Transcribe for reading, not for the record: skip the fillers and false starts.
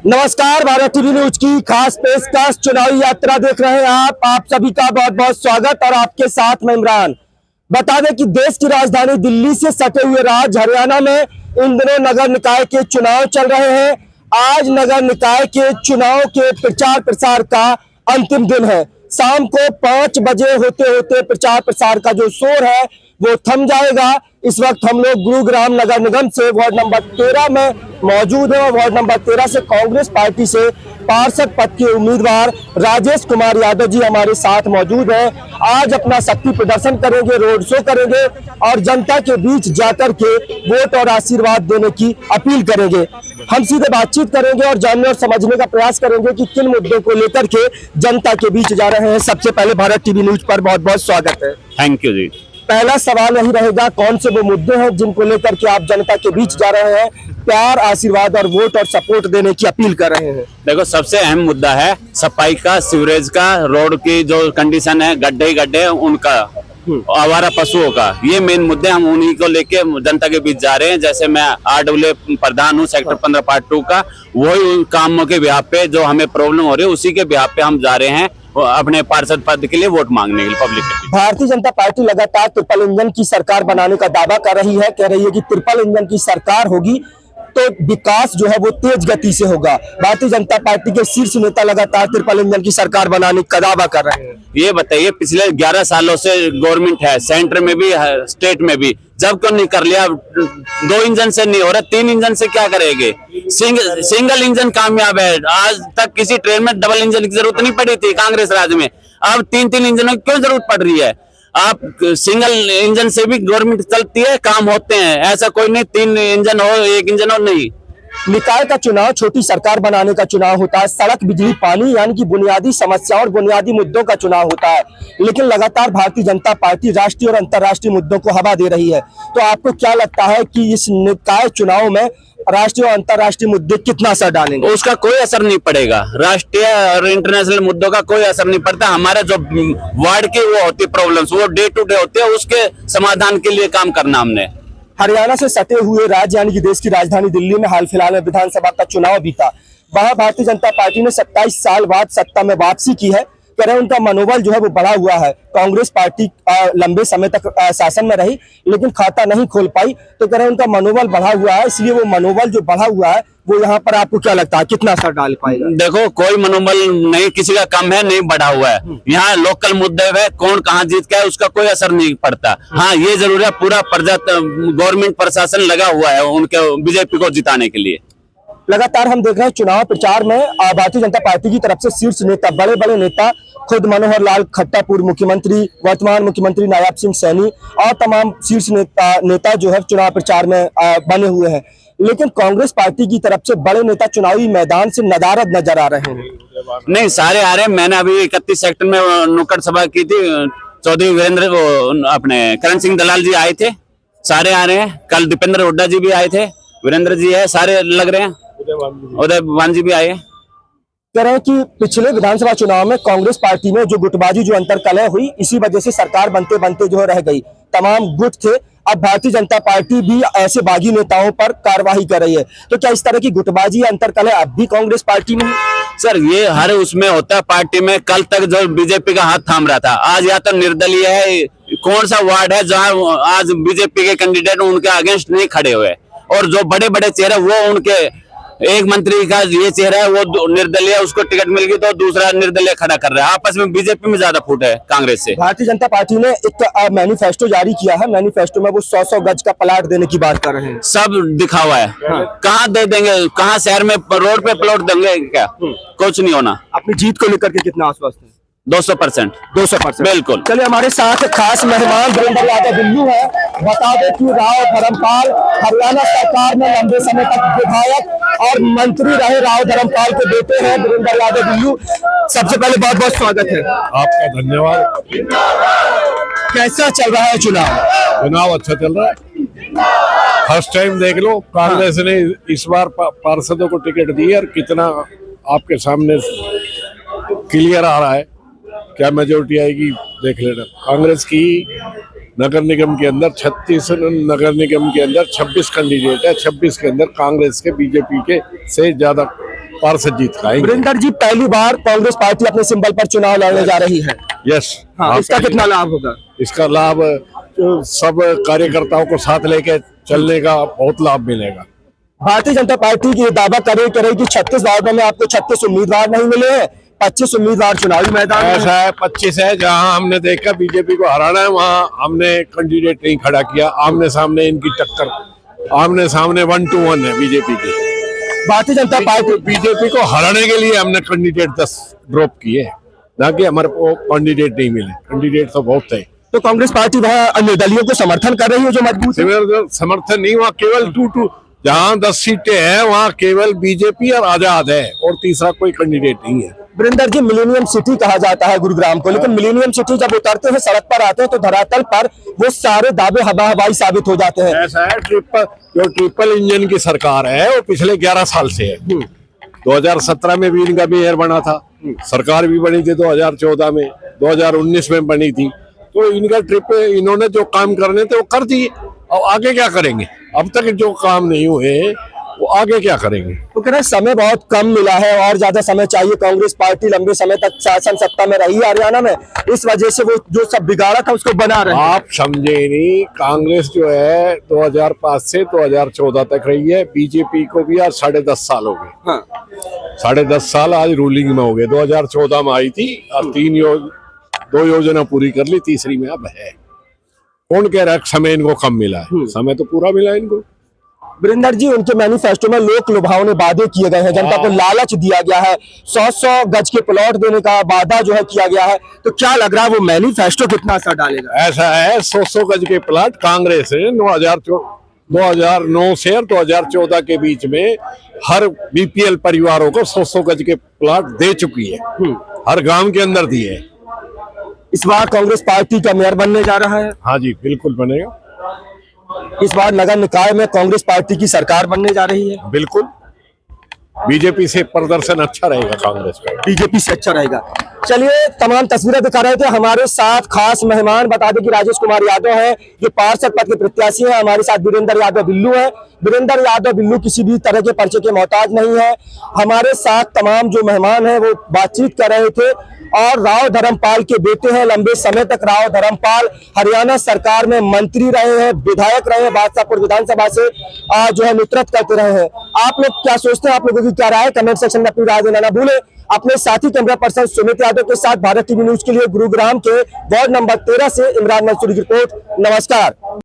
नमस्कार, Bharat TV news की खास पेशकश चुनावी यात्रा देख रहे हैं आप सभी का बहुत बहुत स्वागत। और आपके साथ मैं इमरान। बता दें कि देश की राजधानी दिल्ली से सटे हुए राज्य हरियाणा में इन दिनों नगर निकाय के चुनाव चल रहे हैं। आज नगर निकाय के चुनाव के प्रचार प्रसार का अंतिम दिन है। शाम को 5 बजे होते होते प्रचार प्रसार का जो शोर है वो थम जाएगा। इस वक्त हम लोग गुरुग्राम नगर निगम से वार्ड नंबर 13 में मौजूद है। वार्ड नंबर 13 से कांग्रेस पार्टी से पार्षद पद के उम्मीदवार राजेश कुमार यादव जी हमारे साथ मौजूद हैं। आज अपना शक्ति प्रदर्शन करेंगे, रोड शो करेंगे और जनता के बीच जाकर के वोट और आशीर्वाद देने की अपील करेंगे। हम सीधे बातचीत करेंगे और जानने और समझने का प्रयास करेंगे कि किन मुद्दों को लेकर के जनता के बीच जा रहे हैं। सबसे पहले भारत टीवी न्यूज पर बहुत बहुत स्वागत है। थैंक यू जी। पहला सवाल यही रहेगा, कौन से वो मुद्दे हैं जिनको लेकर के आप जनता के बीच जा रहे हैं, प्यार, आशीर्वाद और वोट और सपोर्ट देने की अपील कर रहे हैं? देखो, सबसे अहम मुद्दा है सफाई का, सीवरेज का, रोड की जो कंडीशन है, गड्ढे ही गड्ढे उनका, आवारा पशुओं का, ये मेन मुद्दे। हम उन्हीं को लेके जनता के बीच जा रहे हैं। जैसे मैं RWA प्रधान हूँ सेक्टर 15 पार्ट 2 का, वही कामों के बिहाफ पे जो हमें प्रॉब्लम हो रही है उसी के बिहाफ पे हम जा रहे हैं अपने पार्षद पद के लिए वोट मांगने के लिए पब्लिक के। भारतीय जनता पार्टी लगातार ट्रिपल इंजन की सरकार बनाने का दावा कर रही है, कह रही है कि ट्रिपल इंजन की सरकार होगी तो विकास जो है वो तेज गति से होगा। भारतीय जनता पार्टी के शीर्ष नेता लगातार ट्रिपल इंजन की सरकार बनाने का दावा कर रहे हैं। ये बताइए, पिछले 11 सालों से गवर्नमेंट है, सेंटर में भी है, स्टेट में भी, जब क्यों नहीं कर लिया? 2 इंजन से नहीं हो रहा, 3 इंजन से क्या करेंगे? सिंगल इंजन कामयाब है। आज तक किसी ट्रेन में डबल इंजन की जरूरत नहीं पड़ी थी कांग्रेस राज में। अब 3-3 इंजनों की क्यों जरूरत पड़ रही है? आप सिंगल इंजन से भी गवर्नमेंट चलती है, काम होते हैं। ऐसा कोई नहीं 3 इंजन हो, 1 इंजन हो, नहीं। निकाय का चुनाव छोटी सरकार बनाने का चुनाव होता है, सड़क, बिजली, पानी यानी कि बुनियादी समस्याओं और बुनियादी मुद्दों का चुनाव होता है। लेकिन लगातार भारतीय जनता पार्टी राष्ट्रीय और अंतर्राष्ट्रीय मुद्दों को हवा दे रही है। तो आपको क्या लगता है कि इस निकाय चुनाव में राष्ट्रीय और अंतर्राष्ट्रीय मुद्दे कितना असर डालेंगे? उसका कोई असर नहीं पड़ेगा। राष्ट्रीय और इंटरनेशनल मुद्दों का कोई असर नहीं पड़ता। हमारा जो वार्ड की वो होती प्रॉब्लम्स, वो डे टू डे होते हैं, उसके समाधान के लिए काम करना हमने। हरियाणा से सटे हुए राज्य यानी कि देश की राजधानी दिल्ली में हाल फिलहाल में विधानसभा का चुनाव बीता। वहां भारतीय जनता पार्टी ने 27 साल बाद सत्ता में वापसी की है। कह रहे हैं उनका मनोबल जो है वो बढ़ा हुआ है। कांग्रेस पार्टी लंबे समय तक शासन में रही लेकिन खाता नहीं खोल पाई, तो कह रहे हैं उनका मनोबल बढ़ा हुआ है। इसलिए वो मनोबल जो बढ़ा हुआ है वो यहाँ पर आपको क्या लगता है कितना असर डाल पाएगा? देखो, कोई मनोबल नहीं किसी का कम है, नहीं बढ़ा हुआ है। यहाँ लोकल मुद्दे में कौन कहाँ जीत गया उसका कोई असर नहीं पड़ता। हाँ, ये जरूर है पूरा गवर्नमेंट प्रशासन लगा हुआ है उनके बीजेपी को जिताने के लिए। लगातार हम देख रहे हैं चुनाव प्रचार में भारतीय जनता पार्टी की तरफ से शीर्ष नेता, बड़े बड़े नेता, खुद मनोहर लाल खट्टर पूर्व मुख्यमंत्री, वर्तमान मुख्यमंत्री नायब सिंह सैनी और तमाम शीर्ष नेता जो है चुनाव प्रचार में बने हुए हैं। लेकिन कांग्रेस पार्टी की तरफ से बड़े नेता चुनावी मैदान से नदारद नजर आ रहे हैं। नहीं, सारे आ रहे हैं। मैंने अभी 31 सेक्टर में नुक्कड़ सभा की थी। चौधरी वीरेंद्र, अपने करण सिंह दलाल जी आए थे, सारे आ रहे हैं। कल दीपेंद्र हुड्डा जी भी आए थे, वीरेंद्र जी है, सारे लग रहे हैं। उदय भान जी भी आए। कह रहे हैं कि पिछले विधानसभा चुनाव में कांग्रेस पार्टी में जो गुटबाजी, जो अंतरकलह हुई, इसी वजह से सरकार बनते बनते जो रह गई। तमाम गुट थे। अब भारतीय जनता पार्टी भी ऐसे बागी नेताओं पर कार्रवाई कर रही है। तो क्या इस तरह की गुटबाजी, अंतरकलह अब भी कांग्रेस पार्टी में? सर, ये हर उसमें होता है पार्टी में। कल तक जो बीजेपी का हाथ थाम रहा था, आज या तो निर्दलीय है। कौन सा वार्ड है जहां आज बीजेपी के कैंडिडेट उनके अगेंस्ट नहीं खड़े हुए? और जो बड़े बड़े चेहरे, वो उनके एक मंत्री का ये चेहरा है, वो निर्दलीय, उसको टिकट मिल गई तो दूसरा निर्दलीय खड़ा कर रहा है। आपस में बीजेपी में ज्यादा फूट है कांग्रेस से। भारतीय जनता पार्टी ने एक मैनिफेस्टो जारी किया है। मैनिफेस्टो में वो 100-100 गज का प्लाट देने की बात कर रहे हैं। सब दिखा हुआ है। कहाँ दे देंगे? कहाँ शहर में रोड पे प्लॉट देंगे? क्या कुछ नहीं होना। अपनी जीत को लेकर के कितना आश्वस्त है? 200%। 200% बिल्कुल। चलिए, हमारे साथ खास मेहमान वीरेंद्र यादव दिल्ली है। बता दें कि राव धर्मपाल हरियाणा सरकार में लंबे समय तक विधायक और मंत्री रहे। राव धर्मपाल के बेटे हैं वीरेंद्र यादव दिल्ली। सबसे पहले बहुत बहुत स्वागत है आपका। धन्यवाद। कैसा चल रहा है चुनाव? चुनाव अच्छा चल रहा है। फर्स्ट टाइम देख लो, कांग्रेस ने इस बार पार्षदों को टिकट दी है और कितना आपके सामने क्लियर आ रहा है। क्या मेजोरिटी आएगी देख लेना। कांग्रेस की नगर निगम के अंदर 36 नगर निगम के अंदर 26 कैंडिडेट है। 26 के अंदर कांग्रेस के बीजेपी के से ज्यादा पार्षद जीत खाएंगे। वीरेंद्र जी, पहली बार कांग्रेस पार्टी अपने सिंबल पर चुनाव लड़ने जा रही है। यस, हाँ, इसका कितना लाभ होगा? इसका लाभ तो सब कार्यकर्ताओं को साथ लेके चलने का बहुत लाभ मिलेगा। भारतीय जनता पार्टी की ये दावा करे कि 36 वार्डों में आपको 36 उम्मीदवार नहीं मिले हैं, 25 उम्मीदवार चुनावी मैदान में ऐसा है 25 है। जहां हमने देखा बीजेपी को हराना है वहां हमने कैंडिडेट नहीं खड़ा किया। आमने सामने इनकी टक्कर, आमने सामने 1 to 1 है बीजेपी की। भारतीय जनता पार्टी बीजेपी को हराने के लिए हमने कैंडिडेट 10 ड्रॉप किए, ना कि हमारे को कैंडिडेट नहीं मिले। कैंडिडेट तो बहुत थे। तो कांग्रेस पार्टी वहाँ निर्दलियों को समर्थन कर रही है जो मजबूत है। समर्थन नहीं, वहाँ केवल 2-2 जहाँ 10 सीटें हैं वहाँ केवल बीजेपी और आजाद है और तीसरा कोई कैंडिडेट नहीं है। वीरेंद्र जी, मिलेनियम सिटी कहा जाता है गुरुग्राम को, लेकिन मिलेनियम सिटी जब उतरते हैं सड़क पर आते हैं तो धरातल पर वो सारे दावे हवाई साबित हो जाते हैं। ऐसा है, ट्रिपल इंजन की सरकार है वो पिछले 11 साल से है। 2017 में भी इनका मेयर बना था, सरकार भी बनी थी 2014 में, 2019 में बनी थी। तो इनका इन्होंने जो काम करने थे वो कर दिए। अब आगे क्या करेंगे? अब तक जो काम नहीं हुए वो आगे क्या करेंगे? तो कह रहे समय बहुत कम मिला है और ज्यादा समय चाहिए। कांग्रेस पार्टी लंबे समय तक शासन सत्ता में रही है हरियाणा में, इस वजह से वो जो सब बिगाड़ा था उसको बना रहे हैं। आप समझे नहीं, कांग्रेस जो है 2005 से 2014 तक रही है। बीजेपी को भी आज 10.5 साल हो गए। हाँ। 10.5 साल आज रूलिंग में हो गए। 2014 में आई थी और 2 योजना पूरी कर ली, तीसरी में अब है। कौन कह रहा है समय इनको कम मिला है? समय तो पूरा मिला है इनको। वीरेंद्र जी, उनके मैनिफेस्टो में लोक लुभावने वादे किए गए हैं, जनता को लालच दिया गया है, 100 गज के प्लॉट देने का वादा जो है किया गया है। तो क्या लग रहा है वो मैनिफेस्टो कितना असर डालेगा? ऐसा है, 100 गज के प्लाट कांग्रेस ने 2009 से और 2014 के बीच में हर बीपीएल परिवारों को 100 गज के प्लाट दे चुकी है। हर गांव के अंदर दिए है। इस बार कांग्रेस पार्टी का मेयर बनने जा रहा है। हाँ जी, बिल्कुल बनेगा। इस बार नगर निकाय में कांग्रेस पार्टी की सरकार बनने जा रही है। बिल्कुल, बीजेपी से प्रदर्शन अच्छा रहेगा कांग्रेस का। बीजेपी से अच्छा रहेगा। चलिए, तमाम तस्वीरें दिखा रहे थे। हमारे साथ खास मेहमान, बता दें कि राजेश कुमार यादव है जो पार्षद पद के प्रत्याशी हैं। हमारे साथ वीरेंद्र यादव बिल्लू है। वीरेंद्र यादव बिल्लू किसी भी तरह के पर्चे के मोहताज नहीं है। हमारे साथ तमाम जो मेहमान हैं वो बातचीत कर रहे थे और राव धर्मपाल के बेटे हैं। लंबे समय तक राव धर्मपाल हरियाणा सरकार में मंत्री रहे हैं, विधायक रहे हैं, बादशाहपुर विधानसभा से जो है नेतृत्व करते रहे हैं। आप लोग क्या सोचते हैं? आप लोगों की क्या राय है? कमेंट सेक्शन में अपनी राय देना ना भूले। अपने साथी कैमरा पर्सन सुमित यादव के साथ भारत टीवी न्यूज के लिए गुरुग्राम के वार्ड नंबर 13 से इमरान मंसूरी की रिपोर्ट। नमस्कार।